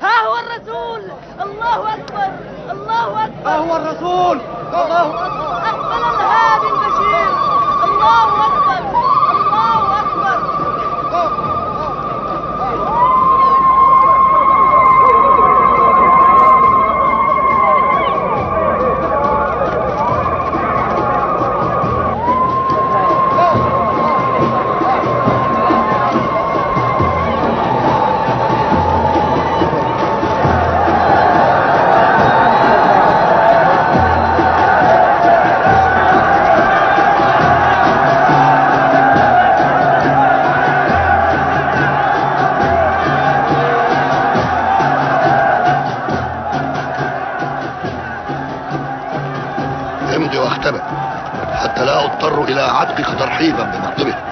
ها هو الرسول. الله أكبر الله أكبر. ها هو الرسول. الله أكبر. أقبل الهادي البشير. الله أكبر الله أكبر. امضي واختبئ حتى لا اضطر الى عتقك ترحيبا بمقدمه.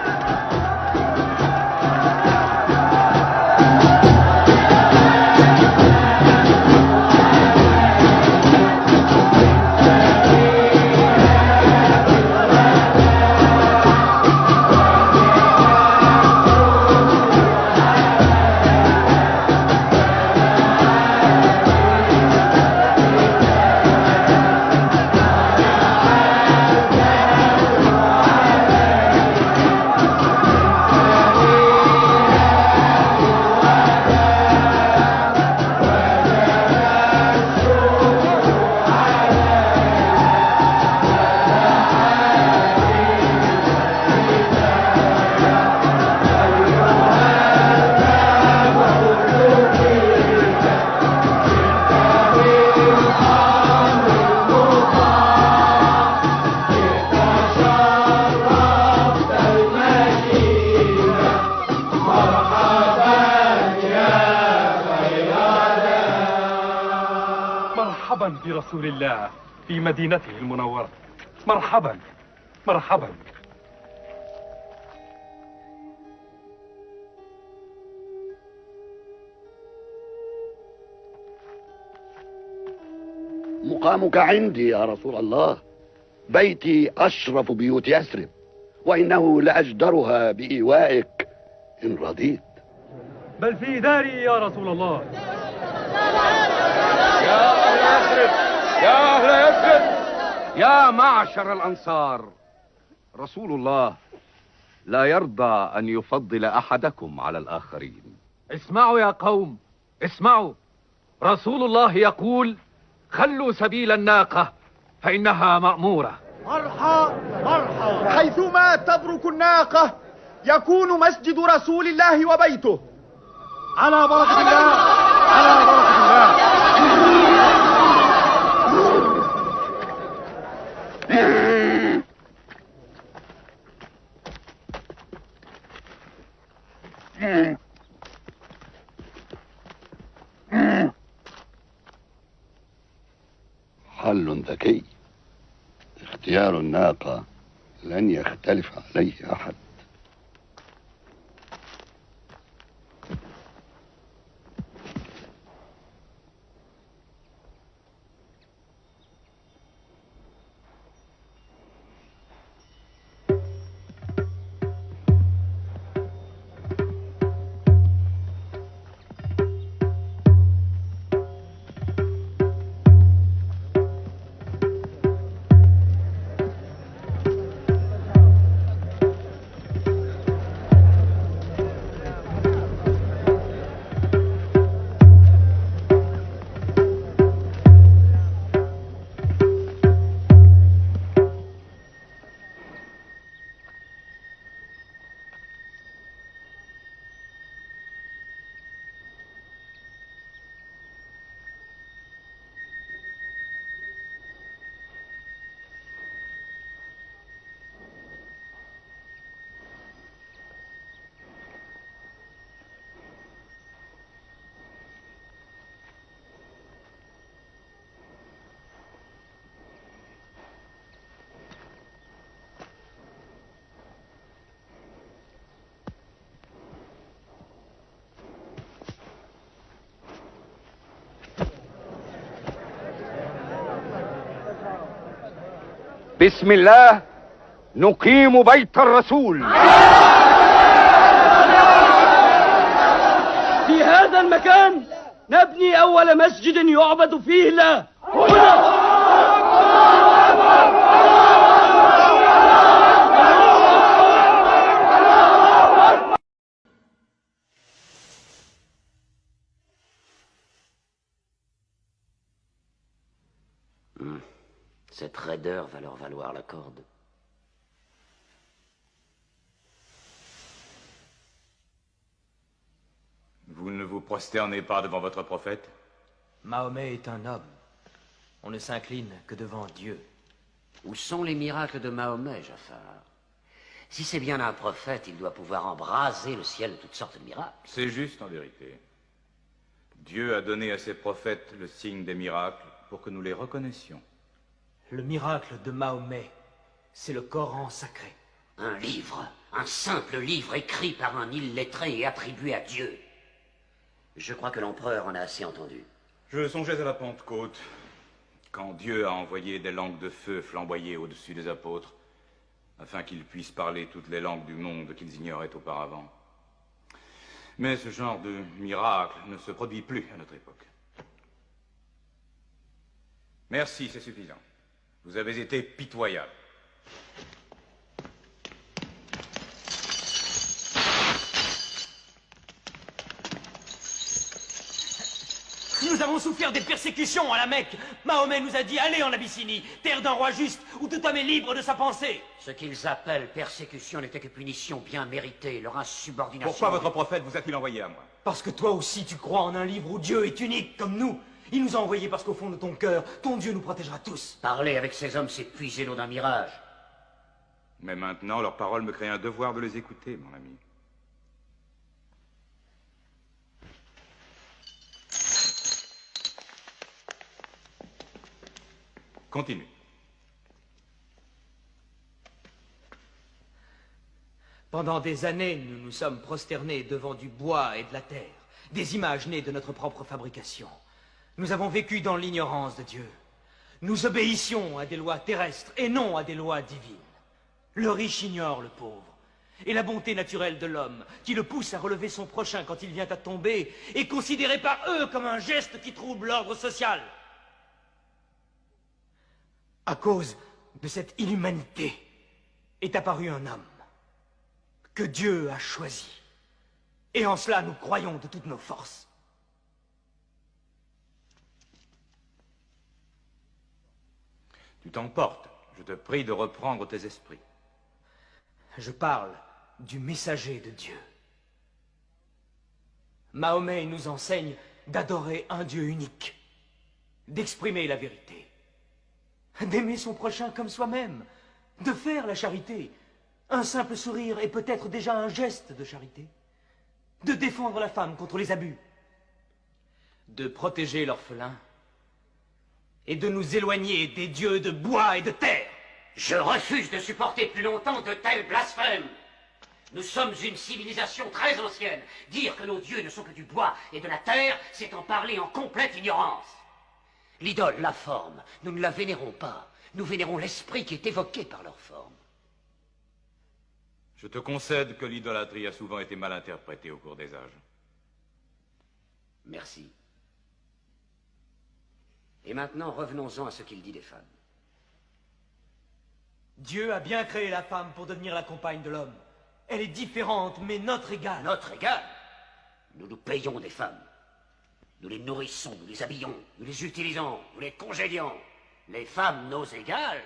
مرحبا برسول الله في مدينته المنورة. مرحبا مرحبا. مقامك عندي يا رسول الله. بيتي أشرف بيوت يثرب، وإنه لأجدرها بإيوائك إن رضيت. بل في داري يا رسول الله. يا أهل يثرب، يا أهل يثرب، يا معشر الأنصار، رسول الله لا يرضى أن يفضل أحدكم على الآخرين. اسمعوا يا قوم، اسمعوا. رسول الله يقول: خلوا سبيل الناقة فإنها مأمورة. مرحى مرحى. حيثما تبرك الناقة يكون مسجد رسول الله وبيته. على بركة الله، على بركة الله. حل ذكي. اختيار الناقة لن يختلف عليه أحد. بسم الله نقيم بيت الرسول. في هذا المكان نبني أول مسجد يعبد فيه الله هنا. Cette raideur va leur valoir la corde. Vous ne vous prosternez pas devant votre prophète? Mahomet est un homme. On ne s'incline que devant Dieu. Où sont les miracles de Mahomet, Jafar? Si c'est bien un prophète, il doit pouvoir embraser le ciel de toutes sortes de miracles. C'est juste en vérité. Dieu a donné à ses prophètes le signe des miracles pour que nous les reconnaissions. Le miracle de Mahomet, c'est le Coran sacré. Un livre, un simple livre écrit par un illettré et attribué à Dieu. Je crois que l'empereur en a assez entendu. Je songeais à la Pentecôte, quand Dieu a envoyé des langues de feu flamboyer au-dessus des apôtres, afin qu'ils puissent parler toutes les langues du monde qu'ils ignoraient auparavant. Mais ce genre de miracle ne se produit plus à notre époque. Merci, c'est suffisant. Vous avez été pitoyable. Nous avons souffert des persécutions à la Mecque. Mahomet nous a dit allez en Abyssinie, terre d'un roi juste, où tout homme est libre de sa pensée. Ce qu'ils appellent persécution n'était que punition bien méritée, leur insubordination. Pourquoi votre prophète vous a-t-il envoyé à moi? Parce que toi aussi tu crois en un livre où Dieu est unique comme nous. Il nous a envoyés parce qu'au fond de ton cœur, ton Dieu nous protégera tous. Parler avec ces hommes, c'est puiser l'eau d'un mirage. Mais maintenant, leurs paroles me créent un devoir de les écouter, mon ami. Continue. Pendant des années, nous nous sommes prosternés devant du bois et de la terre, des images nées de notre propre fabrication. Nous avons vécu dans l'ignorance de Dieu. Nous obéissions à des lois terrestres et non à des lois divines. Le riche ignore le pauvre. Et la bonté naturelle de l'homme, qui le pousse à relever son prochain quand il vient à tomber, est considérée par eux comme un geste qui trouble l'ordre social. À cause de cette inhumanité est apparu un homme que Dieu a choisi. Et en cela, nous croyons de toutes nos forces. Tu t'emportes. Je te prie de reprendre tes esprits. Je parle du messager de Dieu. Mahomet nous enseigne d'adorer un Dieu unique, d'exprimer la vérité, d'aimer son prochain comme soi-même, de faire la charité. Un simple sourire est peut-être déjà un geste de charité, de défendre la femme contre les abus, de protéger l'orphelin et de nous éloigner des dieux de bois et de terre. Je refuse de supporter plus longtemps de tels blasphèmes. Nous sommes une civilisation très ancienne. Dire que nos dieux ne sont que du bois et de la terre, c'est en parler en complète ignorance. L'idole, la forme, nous ne la vénérons pas. Nous vénérons l'esprit qui est évoqué par leur forme. Je te concède que l'idolâtrie a souvent été mal interprétée au cours des âges. Merci. Et maintenant, revenons-en à ce qu'il dit des femmes. Dieu a bien créé la femme pour devenir la compagne de l'homme. Elle est différente, mais notre égale. Notre égale? Nous nous payons des femmes. Nous les nourrissons, nous les habillons, nous les utilisons, nous les congédions. Les femmes, nos égales?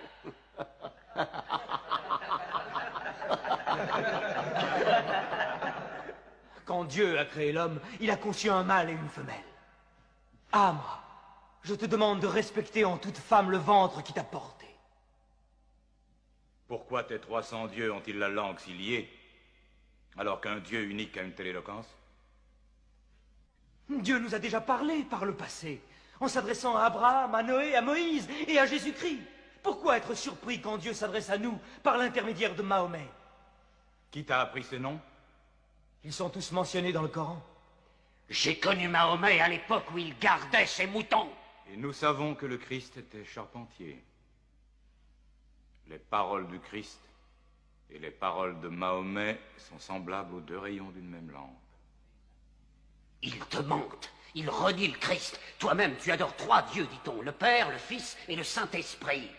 Quand Dieu a créé l'homme, il a conçu un mâle et une femelle. Amra, je te demande de respecter en toute femme le ventre qui t'a porté. Pourquoi tes 300 dieux ont-ils la langue si liée, alors qu'un Dieu unique a une telle éloquence? Dieu nous a déjà parlé par le passé, en s'adressant à Abraham, à Noé, à Moïse et à Jésus-Christ. Pourquoi être surpris quand Dieu s'adresse à nous par l'intermédiaire de Mahomet? Qui t'a appris ces noms? Ils sont tous mentionnés dans le Coran. J'ai connu Mahomet à l'époque où il gardait ses moutons. Et nous savons que le Christ était charpentier. Les paroles du Christ et les paroles de Mahomet sont semblables aux deux rayons d'une même lampe. Il te mente. Il renie le Christ. Toi-même, tu adores 3 dieux, dit-on, le Père, le Fils et le Saint-Esprit.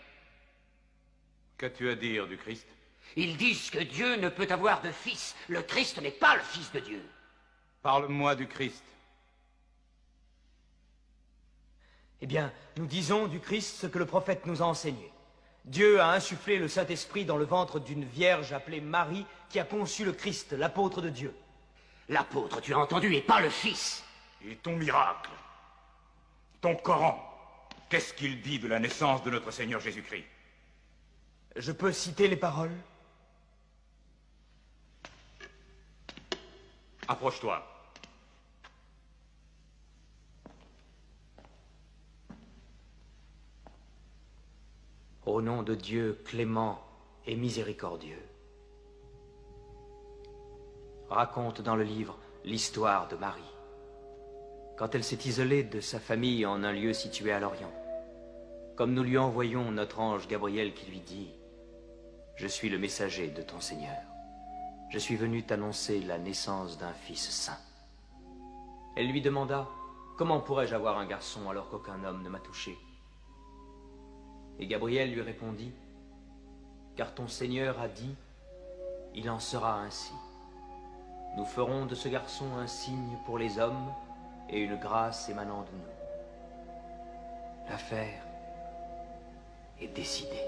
Qu'as-tu à dire du Christ? Ils disent que Dieu ne peut avoir de fils. Le Christ n'est pas le Fils de Dieu. Parle-moi du Christ. Eh bien, nous disons du Christ ce que le prophète nous a enseigné. Dieu a insufflé le Saint-Esprit dans le ventre d'une vierge appelée Marie qui a conçu le Christ, l'apôtre de Dieu. L'apôtre, tu as entendu, et pas le Fils. Et ton miracle, ton Coran, qu'est-ce qu'il dit de la naissance de notre Seigneur Jésus-Christ? Je peux citer les paroles? Approche-toi. Au nom de Dieu clément et miséricordieux. Raconte dans le livre l'histoire de Marie. Quand elle s'est isolée de sa famille en un lieu situé à l'Orient, comme nous lui envoyons notre ange Gabriel qui lui dit « Je suis le messager de ton Seigneur. Je suis venu t'annoncer la naissance d'un fils saint. » Elle lui demanda « Comment pourrais-je avoir un garçon alors qu'aucun homme ne m'a touché ?» Et Gabriel lui répondit « Car ton Seigneur a dit, il en sera ainsi. Nous ferons de ce garçon un signe pour les hommes et une grâce émanant de nous. » L'affaire est décidée.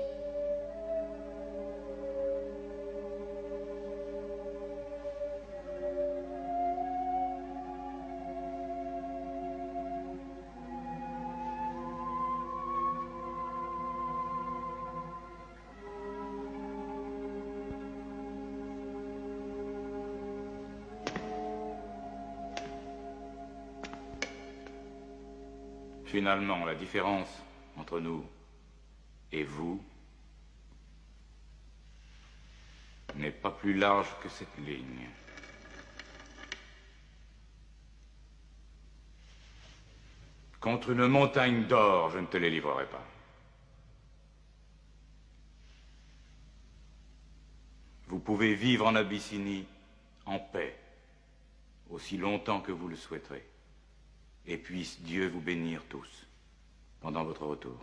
Finalement, la différence entre nous et vous n'est pas plus large que cette ligne. Contre une montagne d'or, je ne te les livrerai pas. Vous pouvez vivre en Abyssinie en paix, aussi longtemps que vous le souhaiterez. Et puisse Dieu vous bénir tous pendant votre retour.